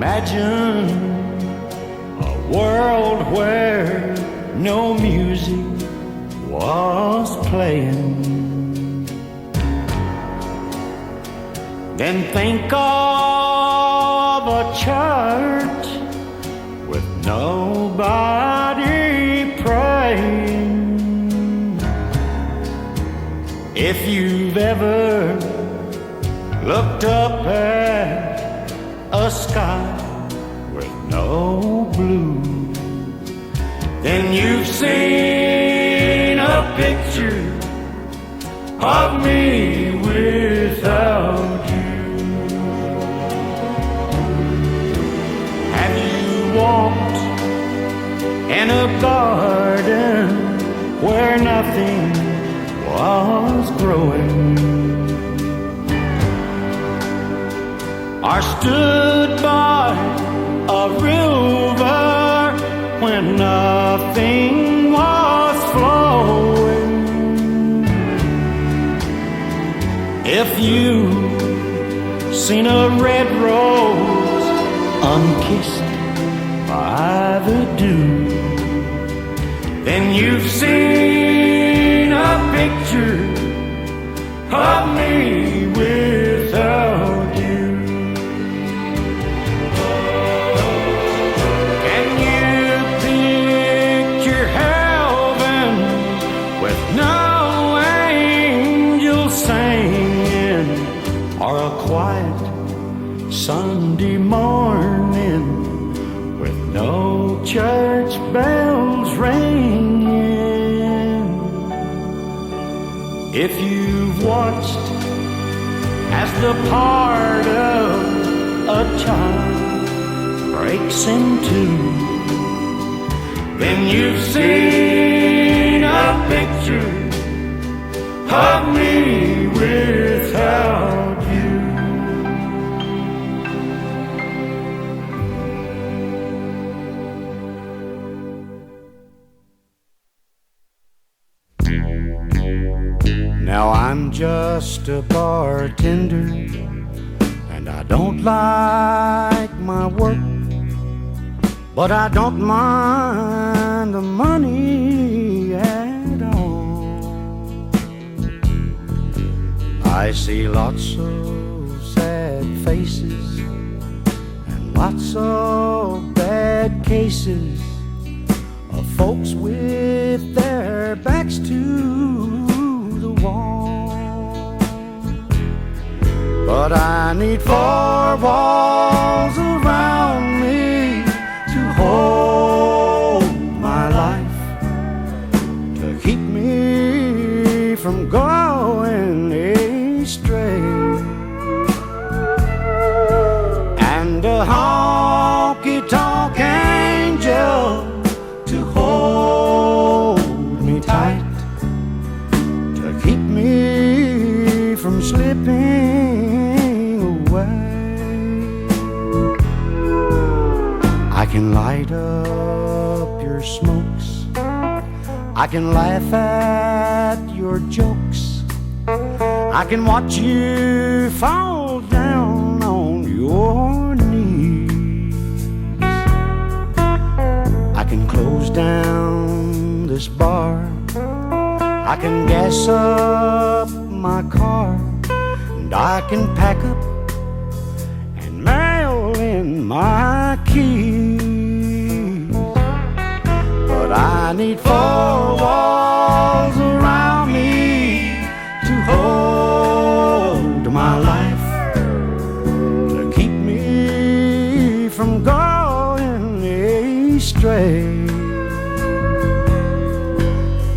Imagine a world where no music was playing. Then think of a church with nobody praying. If you've ever looked up at a sky with no blue, then you've seen a picture of me without you. Have you walked in a garden where nothing was growing? Or stood by a river when nothing was flowing? If you've seen a red rose unkissed by the dew, then you've seen a picture of me without you. Can you picture heaven with no angels singing, or a quiet Sunday morning with no church bells ringing? If you've watched as the part of a child breaks in two, then you've seen a picture of me without you. Now I'm just a bartender, and I don't like my work, but I don't mind the money at all. I see lots of sad faces and lots of bad cases of folks with their backs to the wall. But I need four walls around me to hold my life, to keep me from going astray, and a honky-tonk angel to hold me tight, to keep me from slipping away. I can light up your smokes, I can laugh at your jokes, I can watch you fall down on your knees. I can close down this bar, I can gas up my car, and I can pack up and mail in my keys. But I need four walls around me to hold my life, to keep me from going astray,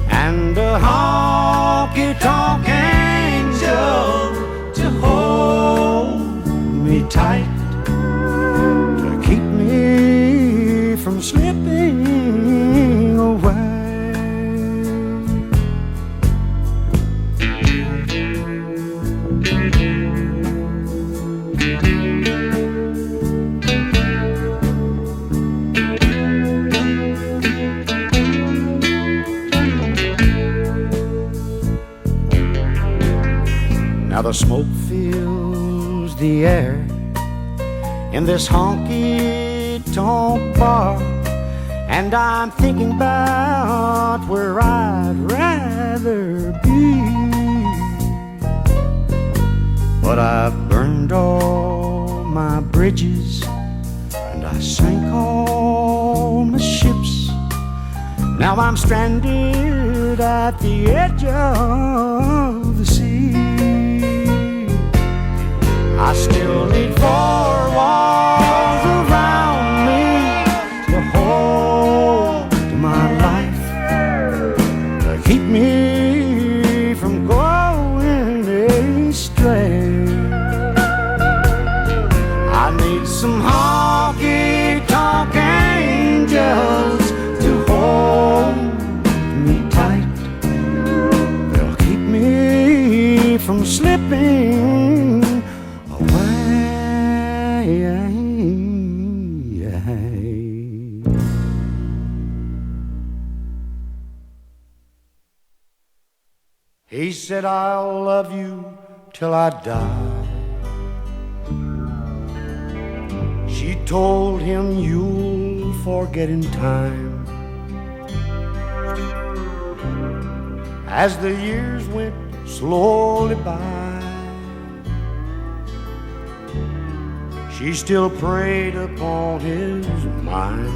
and a honky-tonk angel to hold me tight, to keep me from slipping away. Now the smoke fills the air in this honky-tonk bar, and I'm thinking about where I'd rather be. But I've burned all my bridges and I sank all my ships. Now I'm stranded at the edge of the sea. I still need four walls around me to hold my life, to keep me from going astray. I need some honky-tonk angels to hold me tight. They'll keep me from slipping away. He said, I'll love you till I die. She told him, you'll forget in time. As the years went slowly by, she still preyed upon his mind.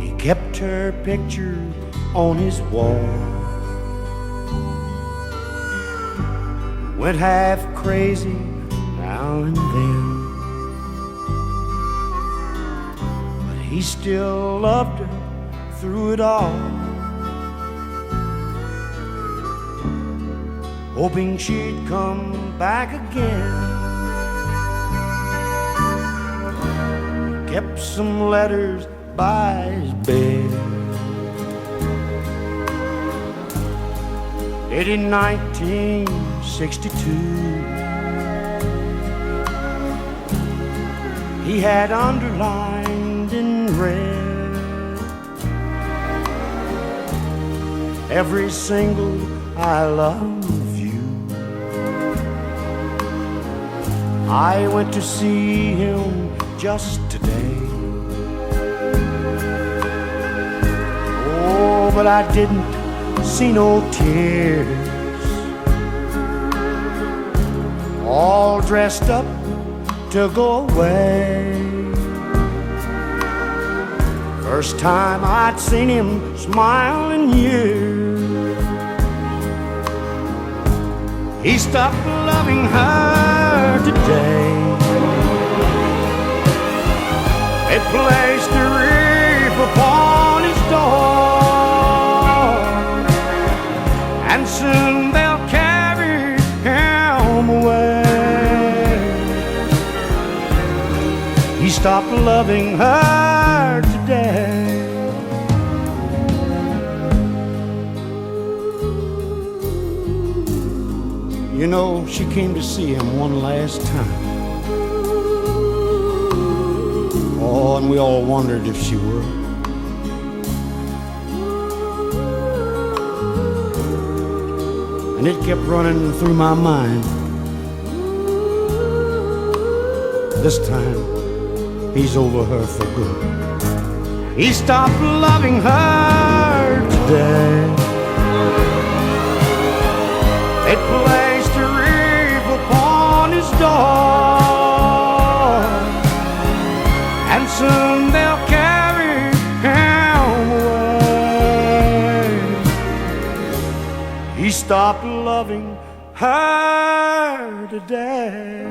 He kept her picture on his wall, went half crazy now and then, but he still loved her through it all, hoping she'd come back again. Kept some letters by his bed, dated 1962. He had underlined in red every single I love you. I went to see him just today. Oh, but I didn't see no tears. All dressed up to go away. First time I'd seen him smile in years. He stopped loving her today. They placed a wreath upon his door, and soon they'll carry him away. He stopped loving her today. You know, she came to see him one last time. Oh, and we all wondered if she would. And it kept running through my mind. This time, he's over her for good. He stopped loving her today. It placed a wreath upon his door, and soon they'll carry him away. He stopped loving her today.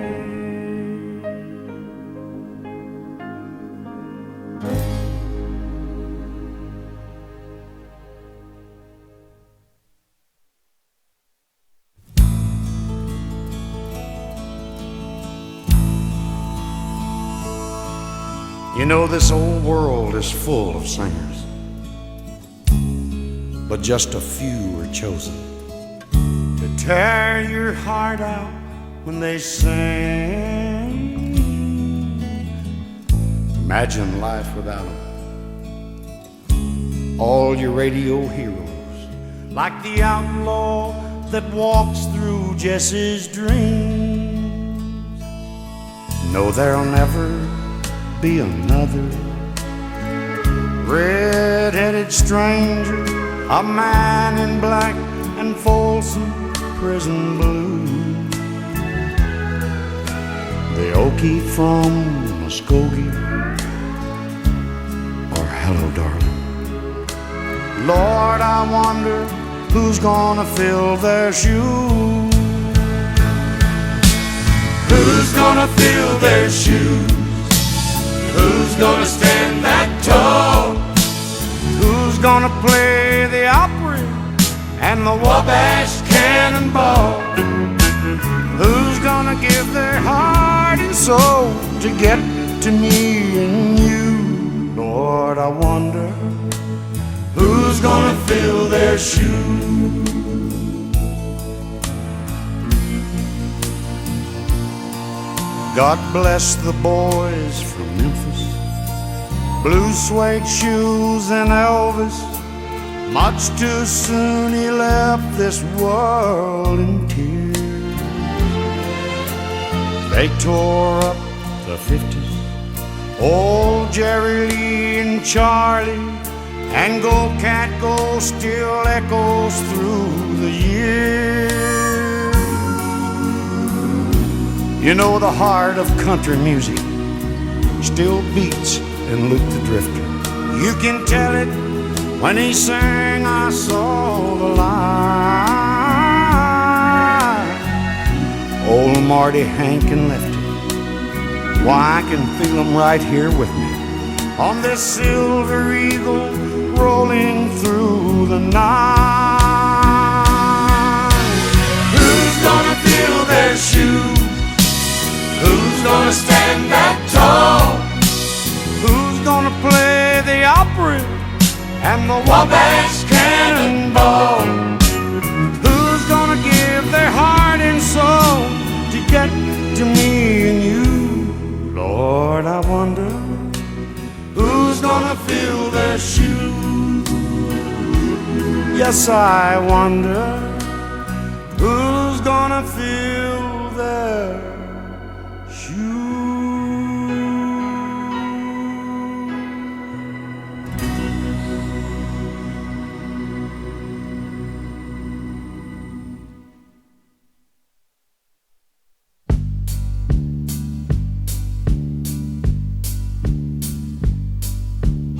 You know, this old world is full of singers, but just a few are chosen to tear your heart out when they sing. Imagine life without them. All your radio heroes, like the outlaw that walks through Jesse's dreams. No, there'll never be another red-headed stranger, a man in black and Folsom Prison Blue, the Okie from Muskogee, or hello, darling. Lord, I wonder who's gonna fill their shoes. Who's gonna fill their shoes? Who's gonna stand that tall? Who's gonna play the Opry and the Wabash Cannonball? Who's gonna give their heart and soul to get to me and you? Lord, I wonder who's gonna fill their shoes. God bless the boys from Memphis, blue suede shoes and Elvis. Much too soon he left this world in tears. They tore up the 50s, old Jerry Lee and Charlie, and Go Cat Go still echoes through the years. You know, the heart of country music still beats in Luke the Drifter. You can tell it when he sang I Saw the Light. Old Marty, Hank, and Lefty, why, I can feel them right here with me on this silver eagle rolling through the night. Who's gonna fill their shoes? Who's gonna stand that tall? Who's gonna play the Opry and the Wabash Cannonball? Who's gonna give their heart and soul to get to me and you? Lord, I wonder who's gonna fill their shoes. Yes, I wonder who's gonna fill their shoes.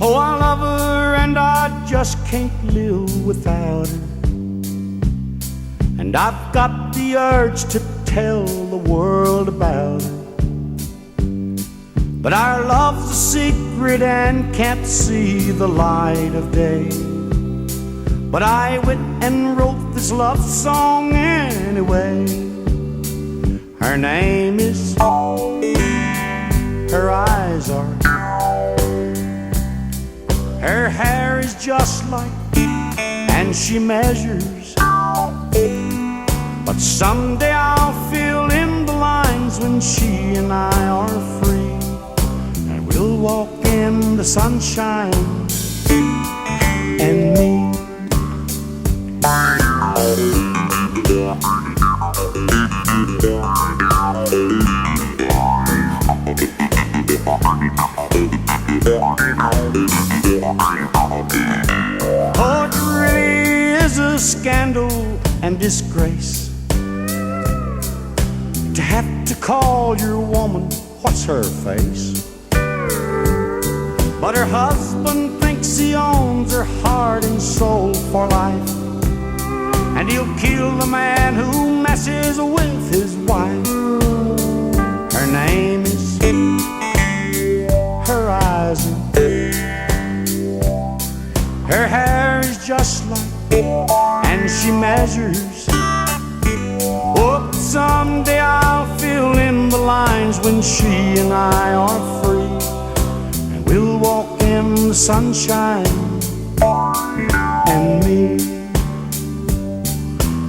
Oh, I love her and I just can't live without her. And I've got the urge to tell the world about her. But our love's a secret and can't see the light of day. But I went and wrote this love song anyway. Her name is, her eyes are, her hair is just like, and she measures. But someday I'll fill in the lines when she and I are free, and we'll walk in the sunshine and me. Oh, it really is a scandal and disgrace to have to call your woman what's her face. But her husband thinks he owns her heart and soul for life, and he'll kill the man who messes with his wife. Her name is, her eyes are, her hair is just like, and she measures. Oh, someday I'll fill in the lines when she and I are free, and we'll walk in the sunshine and me.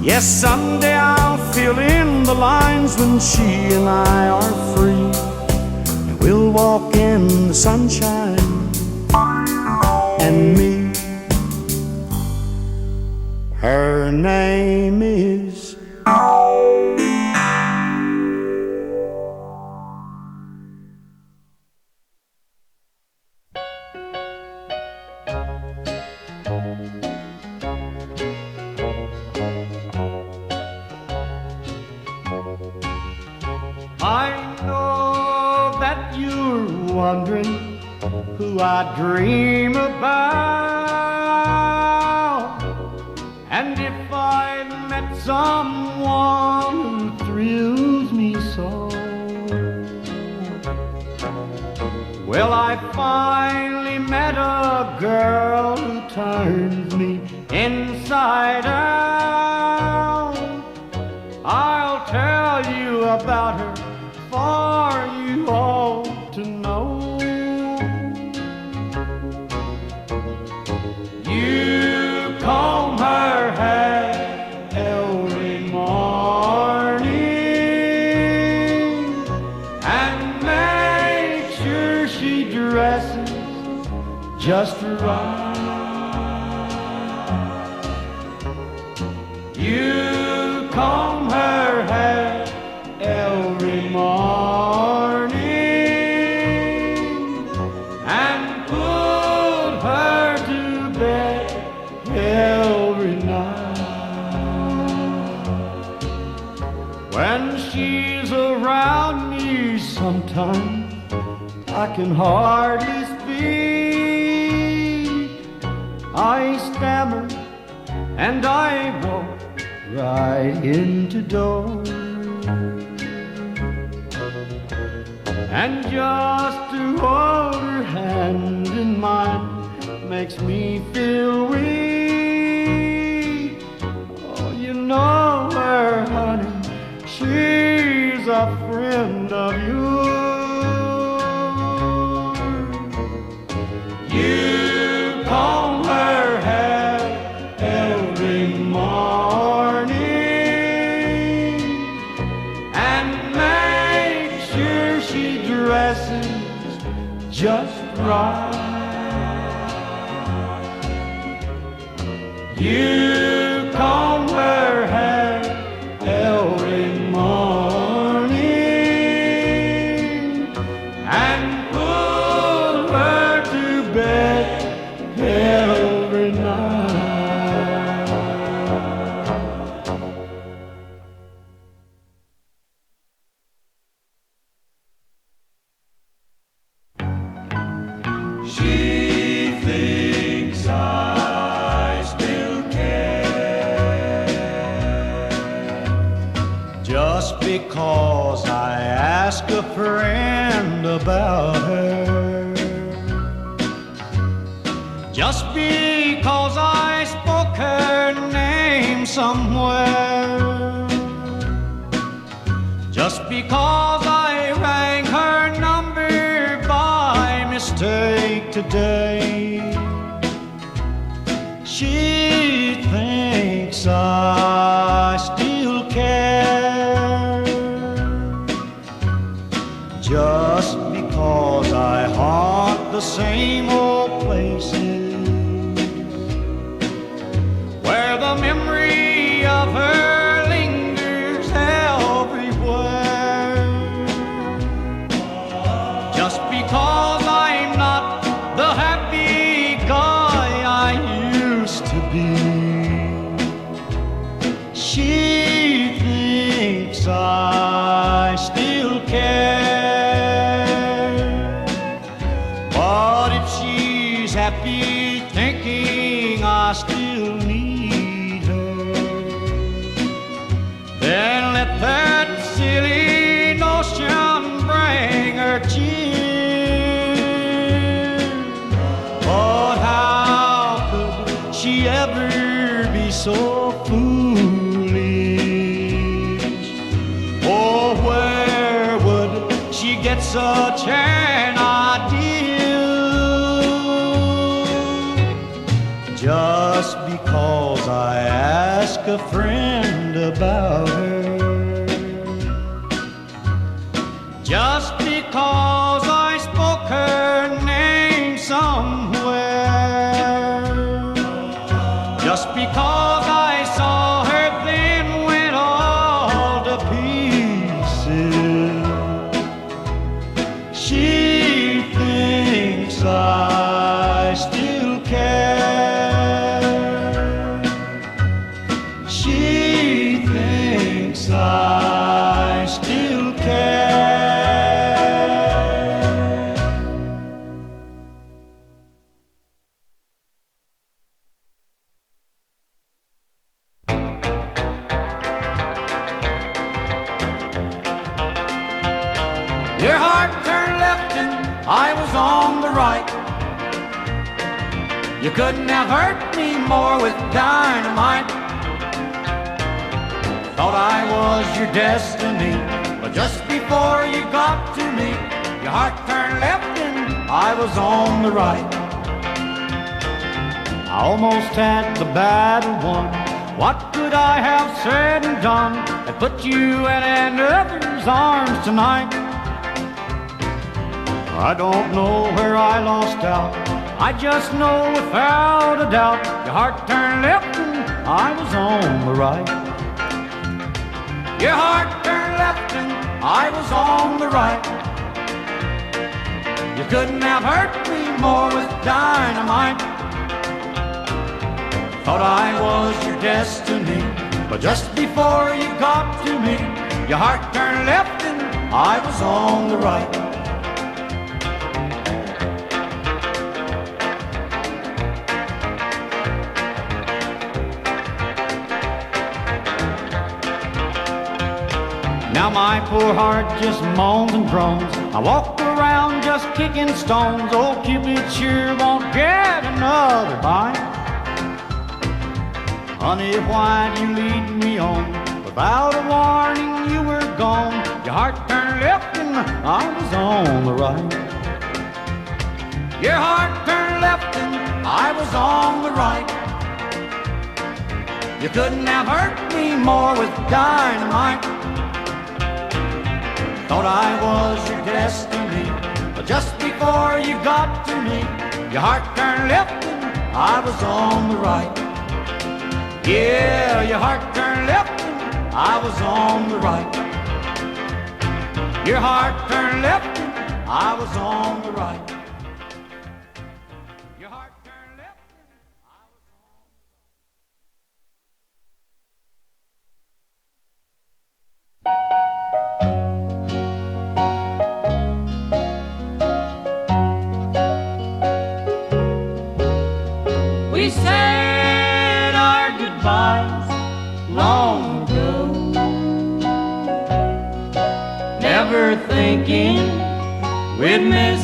Yes, someday I'll fill in the lines when she and I are free, and we'll walk in the sunshine and me. Her name who I dream about. And if I met someone who thrills me so, well, I finally met a girl who turns me inside out. I'll tell you about her, for you ought to know. You comb her hair every morning and make sure she dresses just right. You comb her hair every morning and put her to bed every night. When she's around me, sometimes I can hardly speak. I stammer and I walk right into doors, and just to hold her hand in mine makes me feel weak. Oh, you know her, honey, she's a friend of yours. You comb her hair every morning and make sure she dresses just right. You comb her hair every morning and put her to bed every night. She thinks I still care just because I ask a friend about her, just because I spoke her name somewhere, just because I rang her number by mistake today. She thinks I still care just because I haunt the same old places where the memory of her lingers everywhere. Just because I'm not the happy guy I used to be, she thinks I still care. But if she's happy thinking I still need her, then let that silly notion bring her cheer. But how could she ever be so foolish? Oh, where would she get such an idea? Just because I ask a friend about her, just because I spoke her name somewhere, just because I saw her then went all to pieces, she thinks I still care. She thinks I still care. I was on the right. You couldn't have hurt me more with dynamite. Thought I was your destiny, but just before you got to me, your heart turned left and I was on the right. I almost had the battle won. What could I have said and done that put you in another's arms tonight? I don't know where I lost out. I just know without a doubt your heart turned left and I was on the right. Your heart turned left and I was on the right. You couldn't have hurt me more with dynamite. Thought I was your destiny, but just before you got to me, your heart turned left and I was on the right. Now my poor heart just moans and groans. I walk around just kicking stones. Oh, Cupid sure won't get another bite. Honey, why'd you lead me on? Without a warning you were gone. Your heart turned left and I was on the right. Your heart turned left and I was on the right. You couldn't have hurt me more with dynamite. Thought I was your destiny, but just before you got to me, your heart turned left and I was on the right. Yeah, your heart turned left and I was on the right. Your heart turned left and I was on the right. Your heart turned left and I was on the right. We said our goodbyes long ago, never thinking we'd miss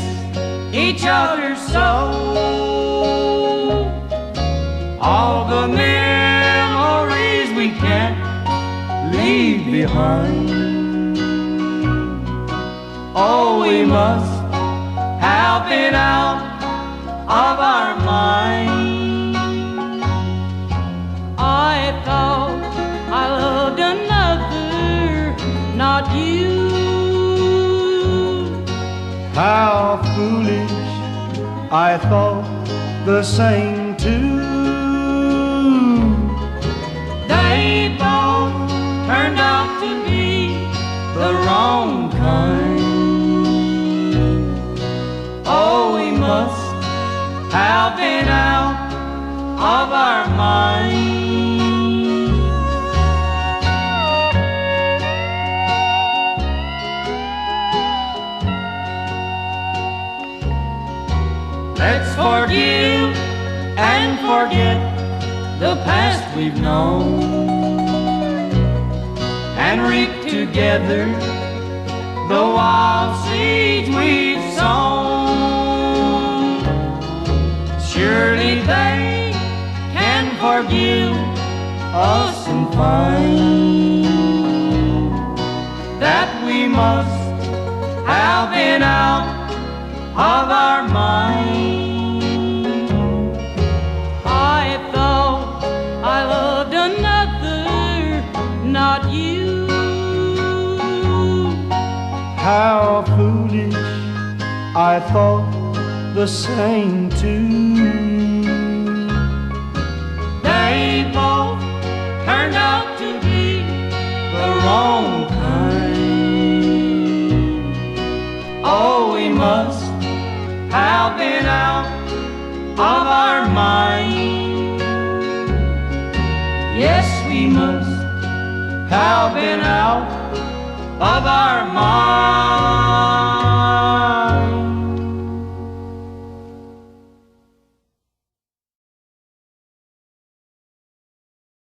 each other so. All the memories we can't leave behind. Oh, we must have been out of our mind. I thought I loved another, not you. How foolish, I thought the same too. They both turned out to be the wrong kind. Oh, we must have been out of our mind. Let's forgive and forget the past we've known, and reap together the wild seeds we've sown. Surely they can forgive us and find that we must have been out of our mind. I thought I loved another, not you. How foolish, I thought the same too. They both turned out to be the wrong kind. Oh, we must have been out of our mind. Yes, we must have been out of our mind.